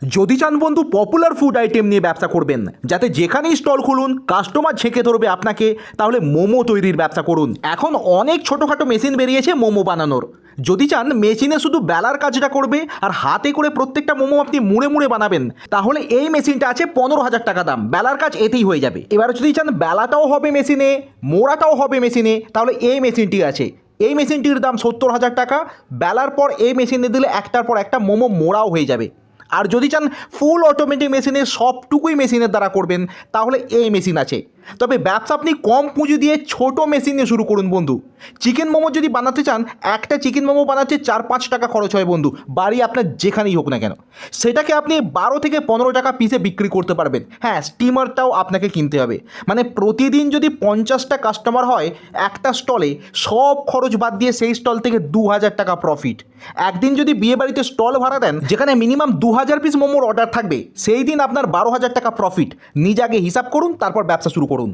যদি চান বন্ধু পপুলার ফুড আইটেম নিয়ে ব্যবসা করবেন, যাতে যেখানেই স্টল খুলুন কাস্টমার ঝেঁকে ধরবে আপনাকে, তাহলে মোমো তৈরির ব্যবসা করুন। এখন অনেক ছোটোখাটো মেশিন বেরিয়েছে মোমো বানানোর। যদি চান মেশিনে শুধু বেলার কাজটা করবে আর হাতে করে প্রত্যেকটা মোমো আপনি মুড়ে মুড়ে বানাবেন, তাহলে এই মেশিনটা আছে 15,000 টাকা দাম। বেলার কাজ এতেই হয়ে যাবে। এবার যদি চান বেলাটাও হবে মেশিনে, মোড়াটাও হবে মেশিনে, তাহলে এই মেশিনটি আছে। এই মেশিনটির দাম 70,000 টাকা। বেলার পর এই মেশিনে দিলে একটার পর একটা মোমো মোড়াও হয়ে যাবে। আর যদি চান ফুল অটোমেটিক মেশিনে সবটুকুই মেশিনের দ্বারা করবেন, তাহলে এই মেশিন আছে। তবে ব্যবসা আপনি কম পুঁজি দিয়ে ছোট মেশিন নিয়ে শুরু করুন বন্ধু। চিকেন মোমো যদি বানাতে চান, একটা চিকেন মোমো বানাতে 4-5 টাকা খরচ হয় বন্ধু, বাড়ি আপনার যেখানেই হোক না কেন। সেটাকে আপনি 12 থেকে 15 টাকা পিসে বিক্রি করতে পারবেন। হ্যাঁ, স্টিমারটাও আপনাকে কিনতে হবে। মানে প্রতিদিন যদি 50টা কাস্টমার হয় একটা স্টলে, সব খরচ বাদ দিয়ে সেই স্টল থেকে 2,000 টাকা প্রফিট। একদিন যদি বিয়েবাড়িতে স্টল ভাড়া দেন যেখানে মিনিমাম 2,000 পিস মোমোর অর্ডার থাকবে, সেই দিন আপনার 12,000 টাকা প্রফিট। নিজে আগে হিসাব করুন, তারপর ব্যবসা শুরু করুন।